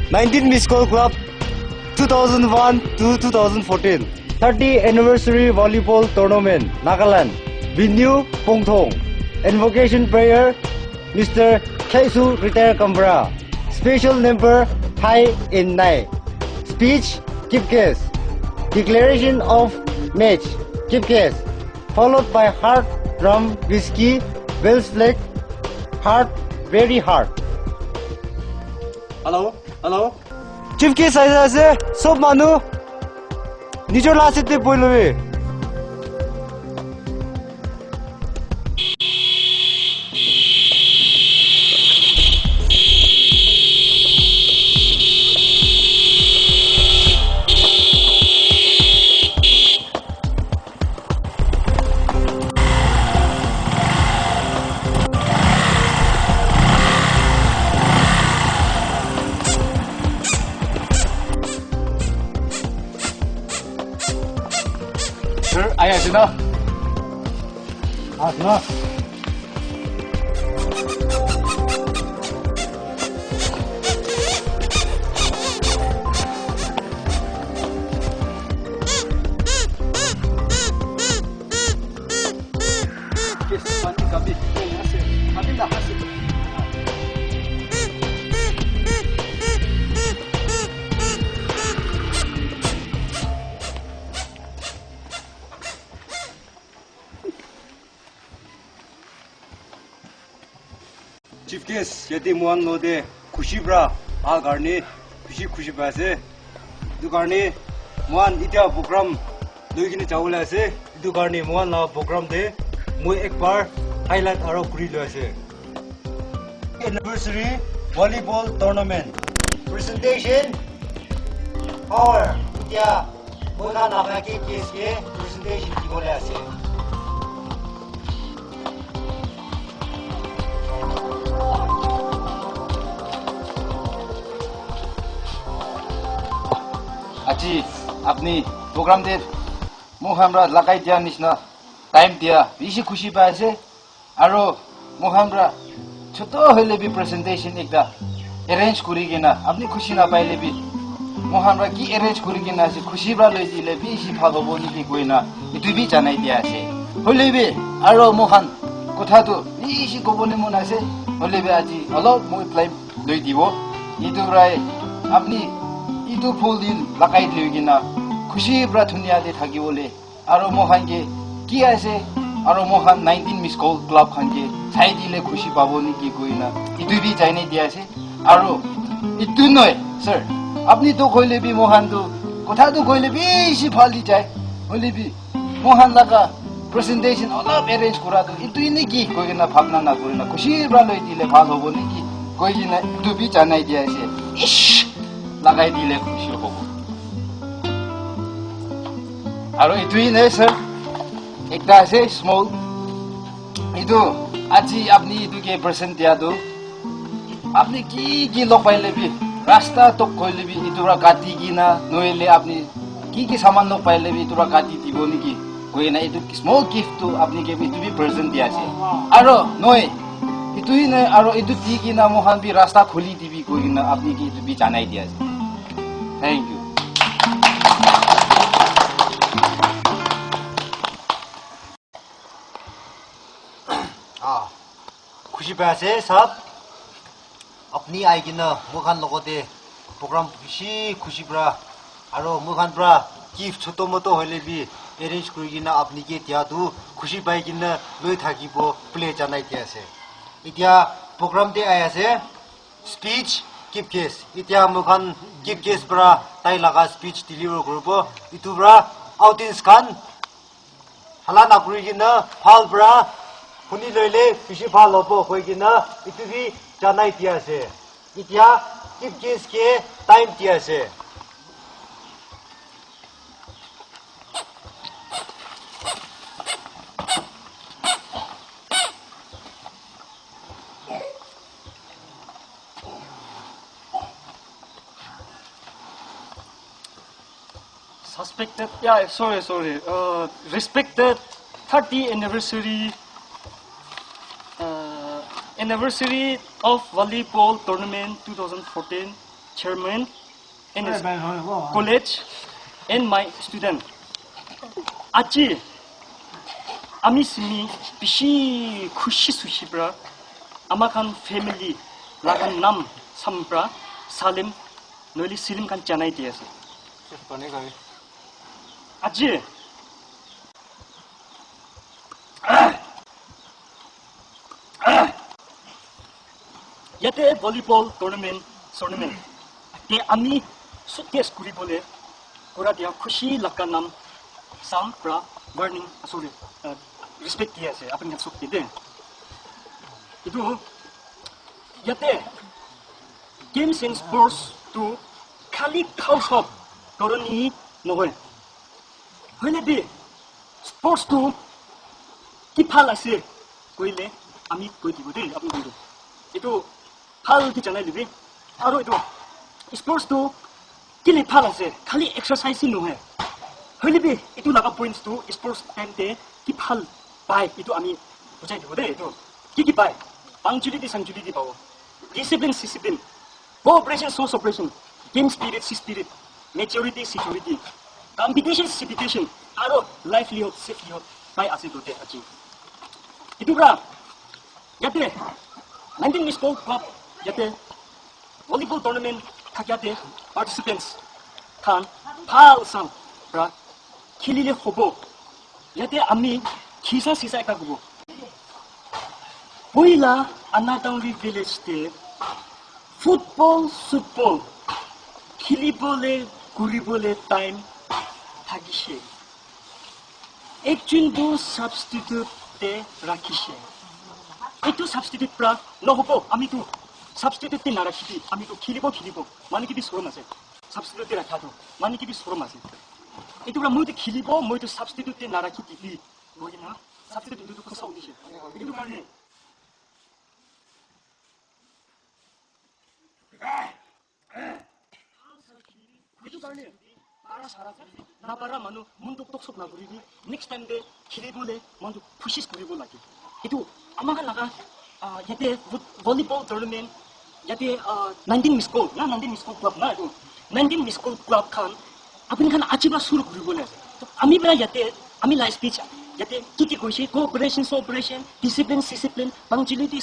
19 Miss Call Club 2001 to 2014. 30 Anniversary Volleyball Tournament, Nagaland. Venue, Pongthong. Invocation Prayer, Mr. Kaisu Retired Kambra. Special number, High in Night. Speech, keep case. Declaration of match, keep case. Followed by hard drum, whiskey, well select, hard, very hard. Hello? Hello? Chief case আছে সব মানুহ নিজৰ লাচতে বই লবে Ai à, Sino? Sino. Chief guest, yati muan lo de khushi bra al garni khushi paise du garni muan itia program loigini chawla ase du garni muan la program de moi ek bar highlight aro kuri lo ase anniversary volleyball tournament presentation power itia moi na naga ke case ke presentation ki bole ase আজি আপনি programme দের মোক আমরা লাগাই দিয়া নিছনা time দিয়া বেশি খুশি পাইছে আর মোক আমরা ছোট হইলে বি প্রেজেন্টেশন একটা অ্যারেঞ্জ করি কিনা আপনি খুশি না পাইলে বি মোক আমরা কি অ্যারেঞ্জ করি কিনা আছে খুশি বা লই দিলে বেশি ভালো হবো নাকি কই না এটু বি জানাই দিয়া আছে হইলে বি আর মোহান কথা তো বেশি কবলে মন আছে হইলে বি আজি অলপ মই টাইম লই দিব ইটো রায় আপনি ইটো ফুল দিন লাগাই দিও কিনা খুশি ব্রা ধুনিয়া দে থাকি বলে আর মোহানকে কি আছে আর মোহান 19 মিস কল ক্লাব খানকে চাই দিলে খুশি পাবো নাকি কই না ইটো বি জানাই দিয়া আছে আর ইটো নয় স্যার আপনি তো কইলে বি মোহান তো কথা তো কইলে বেশি ফালি যায় হইলে বি মোহান লাগা প্রেজেন্টেশন অলপ অ্যারেঞ্জ করা তো ইটোই নাকি কই না ভাবনা না কই না খুশি ব্রা লই দিলে ভালো হবো নাকি কই না ইটো বি জানাই দিয়া আছে ইশ লাগাই দিলে খুশি হব আর এটুই নাই স্যার একটা আছে স্মল ইটো আজি আপনি ইটোকে প্রেজেন্ট দিয়া তো আপনি কি কি লগ পাইলে বি রাস্তা তক কইলে বি ইটোরা কাটি কিনা নইলে আপনি কি সামান লগ পাইলে বি ইটোরা কাটি দিব নাকি কই না ইটো স্মল গিফট তো আপনি কে ইটো বি প্রেজেন্ট দিয়া আছে আর নয় ইটোই নাই আর ইটো দি কিনা মোহান বি রাস্তা খুলি দিবি কই না আপনি কি ইটো বি জানাই দিয়া আছে Thank you. खुशी पासे सब अपनी आएगी ना मुखान लगते प्रोग्राम खुशी ब्रा आरो मुखान ब्रा गिफ्ट छोटो मोटो होले भी अरेंज करेगी ना अपनी के त्या तो खुशी पाएगी ना लोई थाकी बो प्ले जाना इतिया से इतिया प्रोग्राम दे आया से speech Keep case. Itia mukan keep case bra tai laga speech deliver grupo. Itu bra audience kan halan akuri gina phal bra huni lele pishi phal lobo koi gina itu bi janai dia se. Itia keep case ke time dia se. Suspected, yeah, sorry. Respected 30th anniversary of volleyball tournament 2014. chairman and his college and my student. Aji, ami sini bishi khushi sushi bra. Amakan family lagan nam sambra Salim noili Silim kan chanai dia se. Aji. Yate volleyball tournament. Te ami sutkes kuri bole kura dia khushi lakkan nam sam pra burning sorry respect dia se apun kan sukti de. Itu yate games and sports to khali khaushop koroni nohoy. Hoile bi sports to ki phal ase koile ami koi dibo de apun dibo. Itu phal ki janai libi aro itu sports to kili phal ase khali exercise no hai. Hoile bi itu laga points to sports time te ki phal pai itu ami bujai dibo de itu ki pai punctuality punctuality pawo discipline cooperation operation team spirit maturity security competition aro livelihood safety pai ase dote achi itu bra yate 19 Miss Gold Club yate volleyball tournament thakyate participants khan phal sam bra khilile hobo yate ami khisa sisa ekta gubo Poila Anatauri village te football khilibole kuribole time thagise ekjun do substitute te rakhise etu substitute pra nohobo ami tu substitute te narakhi ami tu khilibo mane ki bi sorom ase substitute te rakha do mane ki bi sorom ase etu pra moi tu khilibo moi tu substitute te narakhi dibi boina substitute tu khosa udise etu karone itu karena na para manu munduk tok sok na buribi next time de khilibole mandu khushis koribo lagi itu amaga laga yate volleyball tournament yate 19 miss goal club na itu 19 miss goal club khan apni khan achiba shuru koribo la ami bra yate ami la speech yate kiki koise cooperation discipline punctuality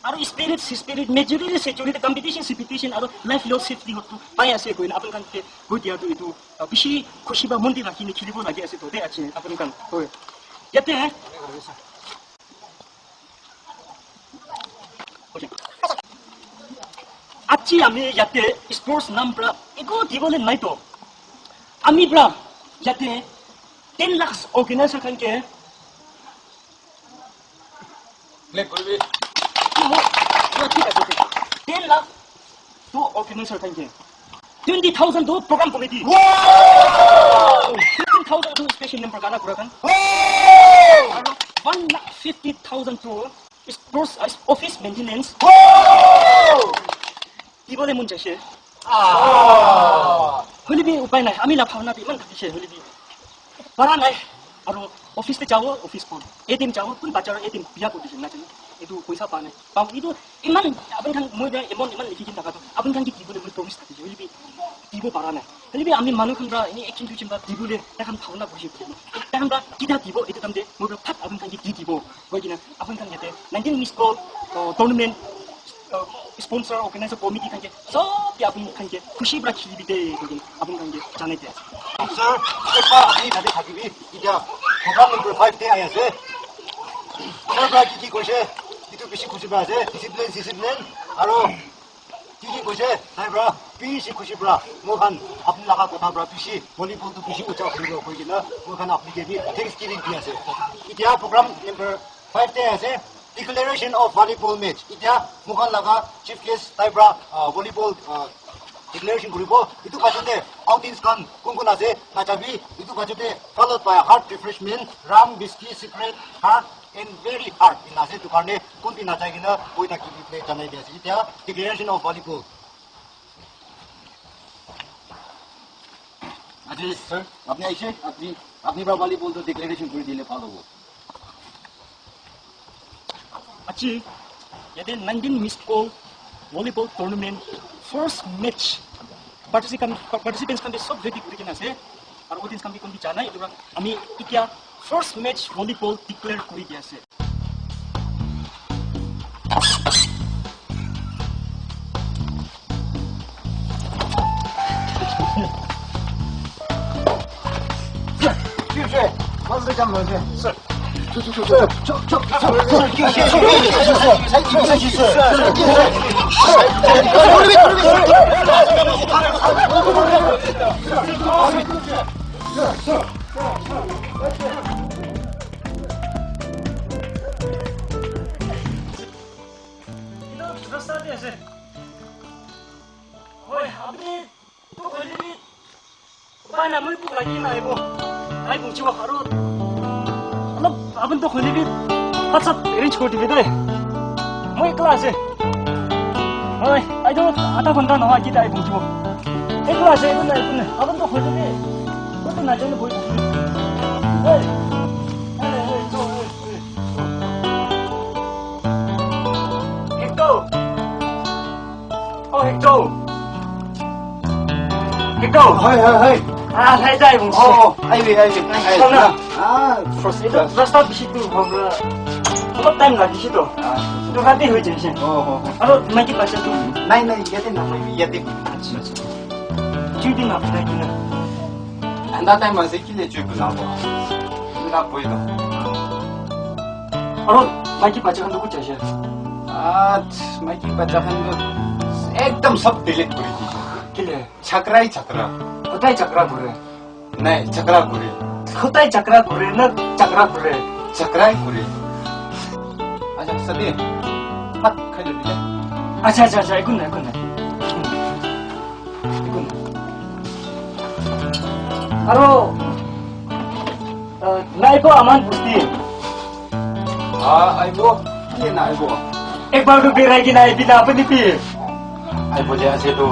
aro spirit majority security competition aro life loss safety hotu pai ase koina apun kan te godia du itu bishi khushi ba mundi rakhine khilibo lagi ase to de ache apun kan hoy yate achi ami yate sports number ego dibole nai to ami bra yate 10 lakhs organizer kan ke Play korbe. 10 lakh to organizer thank 20,000 to program committee. Wow! 15,000 to special member kana kurakan. Wow! 150,000 to sports office maintenance. Wow! Ibole mun jase. Ah! Holibi upai nai ami la bhavna bi man thakise holibi. Para nai aro office te jao office phone. ATM jao kun bachar ATM biya ko dise na chani. Itu paisa pa nai. Pam itu iman abang kan moi iman likikin taka to. Abang kan ki dibole moi promise thakise holibi. Dibo para nai. Holibi ami manu khamra ini action to chimba dibole takhan bhavna bosi. Takhan ba kita dibo itu tamde moi thak abang kan ki dibo. Boigina abang kan yate 19 miss call tournament sponsor organizer committee kan ke so dia abang kan ke khushi bra khilibi de abang kan ke janai de. Sir, ekba apni thade thakibi ida program number 5 te aya ase sir bra ki koise itu bishi khushi ba ase discipline aro ki koise sai bra bishi khushi bra mo khan apni laga kotha bra bishi volleyball to bishi ucha khilo koigina mo khan apni ke bi thanksgiving di ase ida program number 5 te ase declaration of volleyball match ida mo khan laga chief guest sai bra volleyball declaration koribo itu pachote audience kan kunkun ase nachabi itu pachote followed by hard refreshment ram biscuit secret hard and very hard in ase to karne kunti nachai gina poina ki play janai dia ase ita declaration of volleyball Aji sir, apni aise apni bra volleyball to declaration kori dile bhalo hobo. Achi yate 19 missed call volleyball tournament first match participants kan sob ready kuri kena ase aru audience kan kon janai etu ami itia first match volleyball declare kuri dia ase Sir. Abang tu kau lebih pasal arrange kau TV dah. Mau kelas eh. Oi, ayo ada benda nak kita ayo jumpa. Kelas eh, benar. Abang tu kau lebih. Kau tu nak jadi boy. Hey. Hector. Oh, Hector. Hector. Hai. Ah, saya dah ibu. Ayo. First Itu rasa di situ, kalau time lagi situ. Itu nanti hujan sih. Kalau lagi pas itu, Naik, yati. cuti nak lagi na. Anda time masih kile cukup nabo. Nggak boleh tu. Kalau lagi pas itu aku cakap. माइकी बच्चाखान तो एकदम सब delete करी थी किले छकरा ही छकरा खुदाई चक्रा घुरे नहीं छकरा घुरे खुदाई चक्रा घुरे न चक्रा घुरे छकरा ही घुरे अच्छा सदी हाथ खाली ले अच्छा इकुन अरो नाइको अमान पुस्ती आइबो ये ना आइबो एक बार तो बेरागी ना बिना पनि पि आइबो जे आसे तो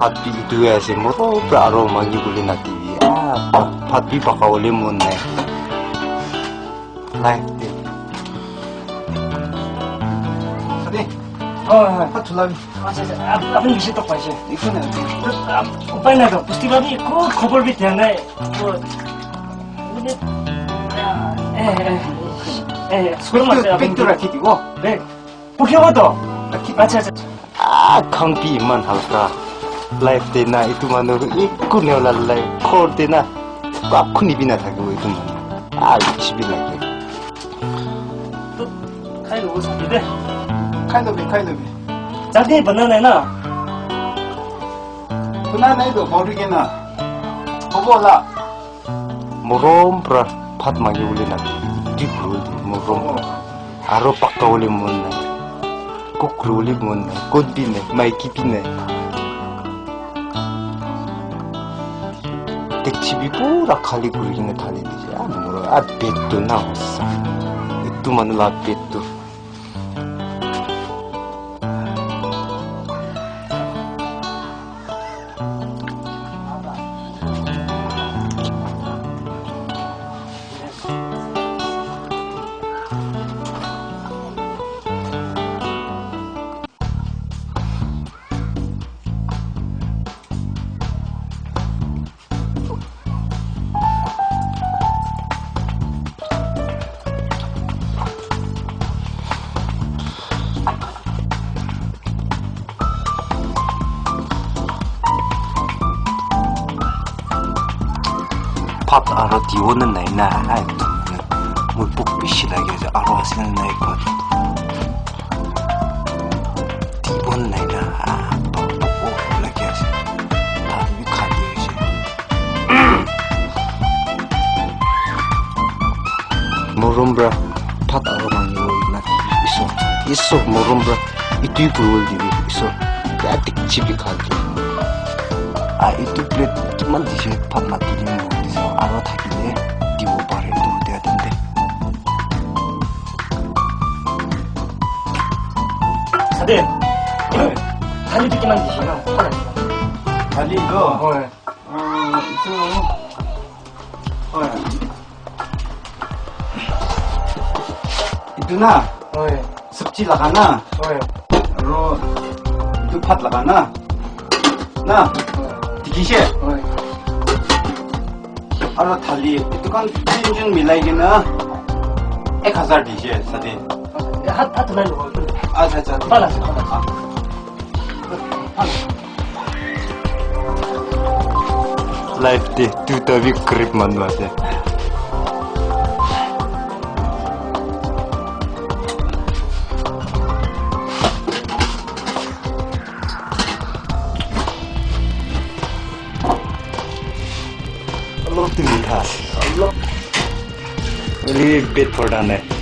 Hati itu ya sih, mau beraroma boleh nanti ya. Hati bakal boleh mana? Like it. सदी oh हाथ चला भी अच्छा अपन विषय तो पाइसे देखो ना उपाय ना तो पुस्ती बाबी को खबर भी ध्यान है वो स्कूल में से पिक तो रखी थी वो 네 포기하고 또 अच्छा Kampi man halka. Life deh na itu mana ikut neolalai. Kor deh na, aku ni bina thake itu mana. Cibi lagi. 또 카이로 오서 비데 खाइलो भी 자기 बनाना है ना सुना नहीं तो मोरी ना हो बोला Morom pra phat magi boleh nanti. Di bulu morom. Aro pakka boleh mana. Kokru boleh mana. Kodi ne, maiki pine. Cibi pura kali gurine thali dije. Moro betu na hossa. Itu mana lah betu. Pat aro diwonan nai na itu mui pukpishi lagi aja aro hasilnya naik kot diwon nai na oh lagi aja tapi kali aja morumbra pat aro mangi na iso morumbra itu ibu di iso adik cibi kali itu plate cuman di sini pat mati di aro thakile dibo pare to dia dende 사대 달리 듣기만 드시나 खाली तो 어 itu Oi. Itu na. Oi. Sabji lagana. Oi. Ro itu pat lagana. Na. Dikishe. Oi. Aro thali itu kan jinjun milai na 1000 dishe sade. Hat nai lo. Acha. Balas. Life de tu tabi grip manwa se. Allah tu mitha. Allah. Really bit for done.